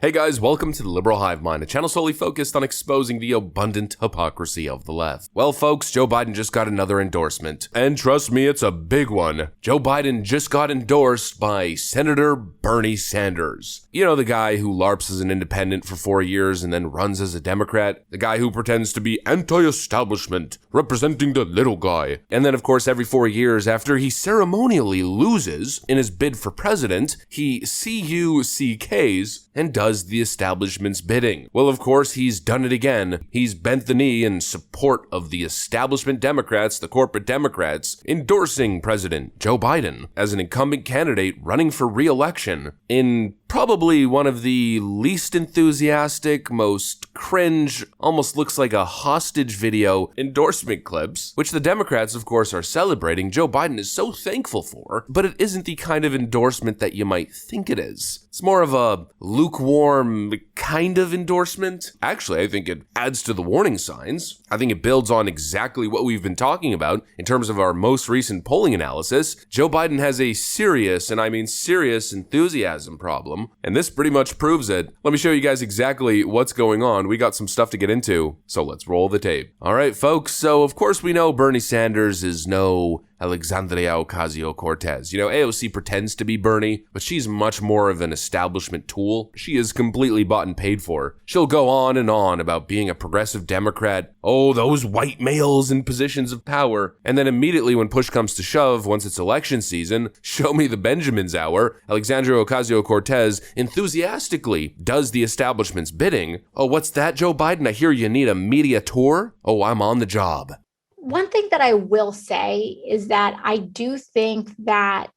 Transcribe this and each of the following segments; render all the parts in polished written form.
Hey guys, welcome to the Liberal Hive Mind, a channel solely focused on exposing the abundant hypocrisy of the left. Well folks, Joe Biden just got another endorsement. And trust me, it's a big one. Joe Biden just got endorsed by Senator Bernie Sanders. You know, the guy who LARPs as an independent for 4 years and then runs as a Democrat. The guy who pretends to be anti-establishment, representing the little guy. And then of course every 4 years after he ceremonially loses in his bid for president, he CUCKs and does the establishment's bidding. Well, of course, he's done it again. He's bent the knee in support of the establishment Democrats, the corporate Democrats, endorsing President Joe Biden as an incumbent candidate running for re-election in probably one of the least enthusiastic, most cringe, almost looks like a hostage video endorsement clips, which the Democrats, of course, are celebrating. Joe Biden is so thankful for, but it isn't the kind of endorsement that you might think it is. It's more of a lukewarm kind of endorsement. Actually, I think it adds to the warning signs. I think it builds on exactly what we've been talking about in terms of our most recent polling analysis. Joe Biden has a serious, and I mean serious, enthusiasm problem, and this pretty much proves it. Let me show you guys exactly what's going on. We got some stuff to get into, so let's roll the tape. All right, folks, so of course we know Bernie Sanders is no Alexandria Ocasio-Cortez. You know, AOC pretends to be Bernie, but she's much more of an establishment tool. She is completely bought and paid for. She'll go on and on about being a progressive Democrat. Oh, those white males in positions of power. And then immediately when push comes to shove, once it's election season, show me the Benjamins hour, Alexandria Ocasio-Cortez enthusiastically does the establishment's bidding. Oh, what's that, Joe Biden? I hear you need a media tour? Oh, I'm on the job. One thing that I will say is that I do think that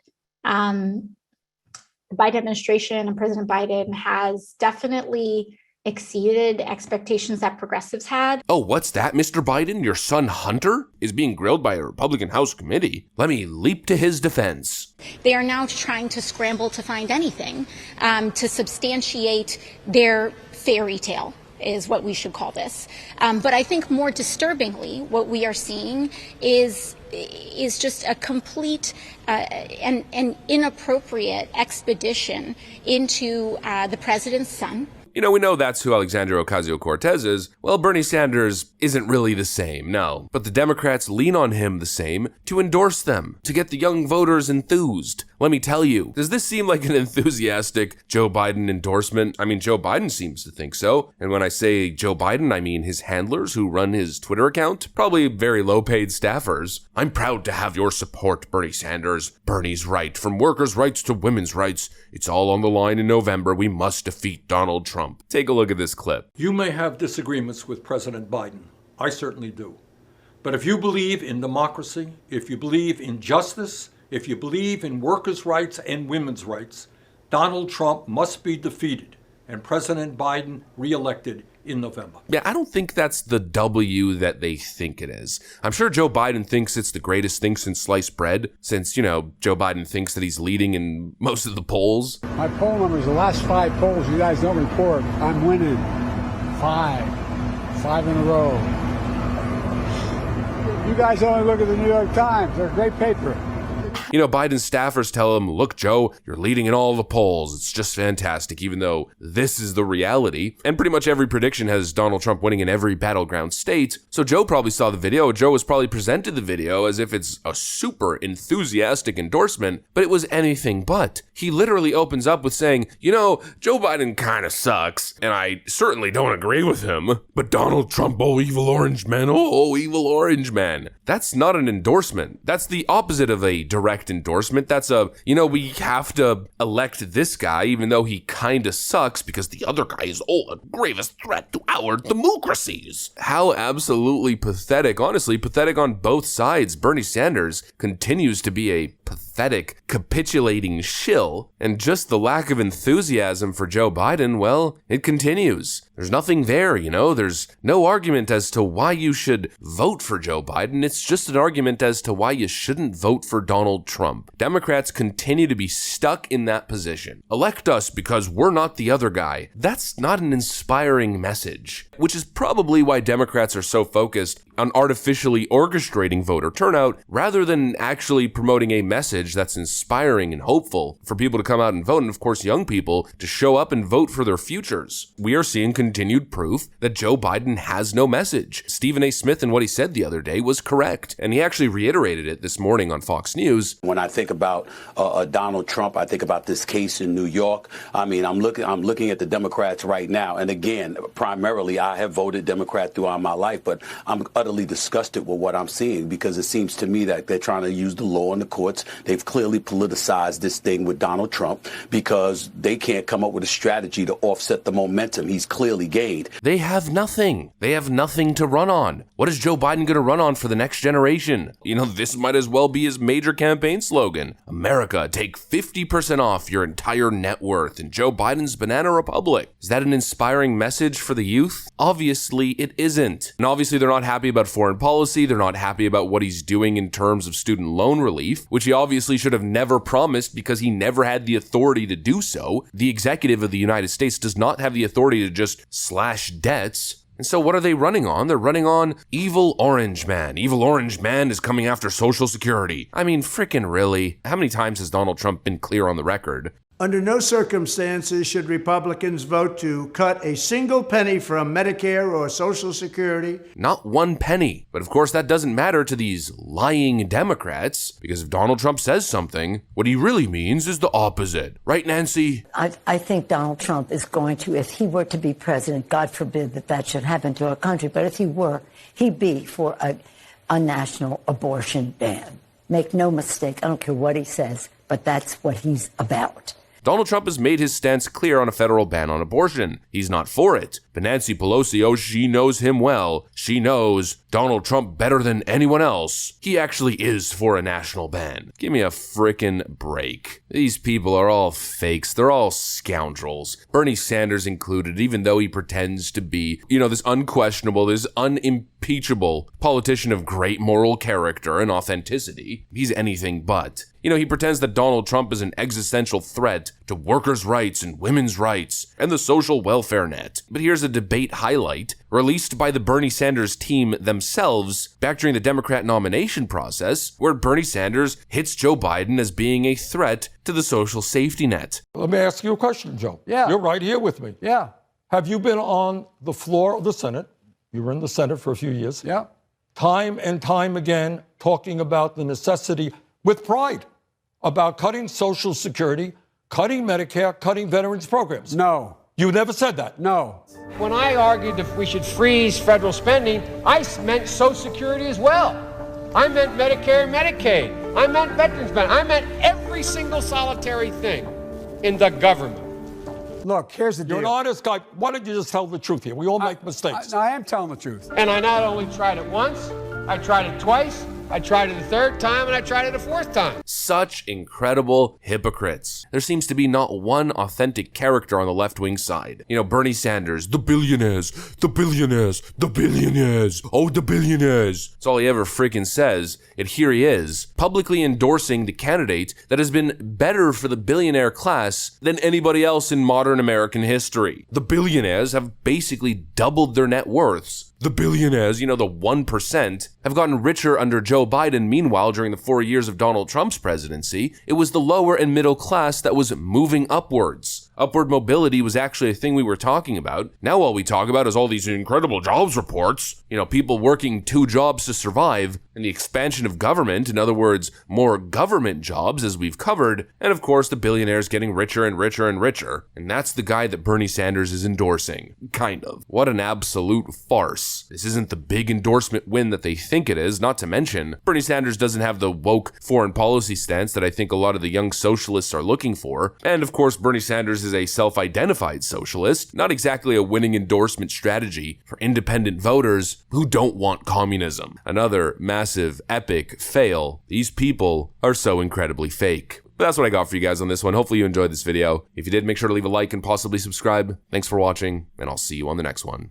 the Biden administration and President Biden has definitely exceeded expectations that progressives had. Oh, what's that, Mr. Biden? Your son Hunter is being grilled by a Republican House committee. Let me leap to his defense. They are now trying to scramble to find anything to substantiate their fairy tale, is what we should call this. But I think more disturbingly, what we are seeing is just a complete and inappropriate expedition into the president's son. You know, we know that's who Alexandria Ocasio-Cortez is. Well, Bernie Sanders isn't really the same, no. But the Democrats lean on him the same to endorse them, to get the young voters enthused. Let me tell you, does this seem like an enthusiastic Joe Biden endorsement? I mean, Joe Biden seems to think so. And when I say Joe Biden, I mean his handlers who run his Twitter account, probably very low-paid staffers. I'm proud to have your support, Bernie Sanders. Bernie's right. From workers' rights to women's rights, it's all on the line in November. We must defeat Donald Trump. Take a look at this clip. You may have disagreements with President Biden. I certainly do. But if you believe in democracy, if you believe in justice, if you believe in workers' rights and women's rights, Donald Trump must be defeated and President Biden reelected in November. Yeah, I don't think that's the W that they think it is. I'm sure Joe Biden thinks it's the greatest thing since sliced bread, since, you know, Joe Biden thinks that he's leading in most of the polls. My poll numbers, the last 5 polls you guys don't report, I'm winning 5 in a row. You guys only look at the New York Times. They're a great paper. You know, Biden's staffers tell him, look, Joe, you're leading in all the polls. It's just fantastic, even though this is the reality. And pretty much every prediction has Donald Trump winning in every battleground state. So Joe probably saw the video. Joe was probably presented the video as if it's a super enthusiastic endorsement, but it was anything but. He literally opens up with saying, you know, Joe Biden kind of sucks, and I certainly don't agree with him, but Donald Trump, oh, evil orange man, oh, evil orange man. That's not an endorsement. That's the opposite of a direct endorsement. That's a, you know, we have to elect this guy even though he kind of sucks because the other guy is, the gravest threat to our democracies. How absolutely pathetic, honestly, pathetic on both sides. Bernie Sanders continues to be a pathetic, capitulating shill, and just the lack of enthusiasm for Joe Biden, well, it continues. There's nothing there, you know, there's no argument as to why you should vote for Joe Biden. It's just an argument as to why you shouldn't vote for Donald Trump. Democrats continue to be stuck in that position. Elect us because we're not the other guy. That's not an inspiring message, which is probably why Democrats are so focused on artificially orchestrating voter turnout rather than actually promoting a message that's inspiring and hopeful for people to come out and vote, and of course young people to show up and vote for their futures. We are seeing continued proof that Joe Biden has no message. Stephen A. Smith in what he said the other day was correct, and he actually reiterated it this morning on Fox News. When I think about Donald Trump, I think about this case in New York. I mean, I'm looking at the Democrats right now, and again, primarily I have voted Democrat throughout my life, but I'm utterly disgusted with what I'm seeing because it seems to me that they're trying to use the law and the courts. They've clearly politicized this thing with Donald Trump because they can't come up with a strategy to offset the momentum he's clearly gained. They have nothing. They have nothing to run on. What is Joe Biden going to run on for the next generation? You know, this might as well be his major campaign slogan. America, take 50% off your entire net worth in Joe Biden's Banana Republic. Is that an inspiring message for the youth? Obviously, it isn't. And obviously, they're not happy about foreign policy. They're not happy about what he's doing in terms of student loan relief, which he obviously should have never promised because he never had the authority to do so. The executive of the United States does not have the authority to just slash debts. And so what are they running on? They're running on Evil Orange Man. Evil Orange Man is coming after Social Security. I mean, frickin' really? How many times has Donald Trump been clear on the record? Under no circumstances should Republicans vote to cut a single penny from Medicare or Social Security. Not one penny. But of course that doesn't matter to these lying Democrats, because if Donald Trump says something, what he really means is the opposite. Right, Nancy? I think Donald Trump is going to, if he were to be president, God forbid that should happen to our country, but if he were, he'd be for a national abortion ban. Make no mistake, I don't care what he says, but that's what he's about. Donald Trump has made his stance clear on a federal ban on abortion. He's not for it. But Nancy Pelosi, oh, she knows him well. She knows Donald Trump better than anyone else. He actually is for a national ban. Give me a frickin' break. These people are all fakes. They're all scoundrels. Bernie Sanders included, even though he pretends to be, this unquestionable, this unimpeachable politician of great moral character and authenticity. He's anything but. He pretends that Donald Trump is an existential threat to workers' rights and women's rights and the social welfare net. But here's a debate highlight released by the Bernie Sanders team themselves back during the Democrat nomination process, where Bernie Sanders hits Joe Biden as being a threat to the social safety net. Let me ask you a question, Joe. Yeah. You're right here with me. Yeah. Have you been on the floor of the Senate? You were in the Senate for a few years. Yeah. Time and time again, talking about the necessity, with pride, about cutting Social Security, cutting Medicare, cutting veterans programs. No. You never said that. No. When I argued that we should freeze federal spending, I meant Social Security as well. I meant Medicare and Medicaid. I meant veterans benefits. I meant every single solitary thing in the government. Look, here's the deal. You're an honest guy. Why don't you just tell the truth here? We all make mistakes. I am telling the truth. And I not only tried it once, I tried it twice, I tried it a third time, and I tried it a fourth time. Such incredible hypocrites. There seems to be not one authentic character on the left-wing side. Bernie Sanders, the billionaires, the billionaires, the billionaires, oh, the billionaires. That's all he ever freaking says. Yet here he is, publicly endorsing the candidate that has been better for the billionaire class than anybody else in modern American history. The billionaires have basically doubled their net worths. The billionaires, the 1%, have gotten richer under Joe Biden. Meanwhile, during the 4 years of Donald Trump's presidency, it was the lower and middle class that was moving upwards. Upward mobility was actually a thing we were talking about. Now all we talk about is all these incredible jobs reports. People working 2 jobs to survive, and the expansion of government, in other words, more government jobs, as we've covered, and of course the billionaires getting richer and richer and richer. And that's the guy that Bernie Sanders is endorsing. Kind of. What an absolute farce. This isn't the big endorsement win that they think it is, not to mention, Bernie Sanders doesn't have the woke foreign policy stance that I think a lot of the young socialists are looking for. And of course, Bernie Sanders is a self-identified socialist, not exactly a winning endorsement strategy for independent voters who don't want communism. Another massive, epic fail. These people are so incredibly fake. But that's what I got for you guys on this one. Hopefully you enjoyed this video. If you did, make sure to leave a like and possibly subscribe. Thanks for watching, and I'll see you on the next one.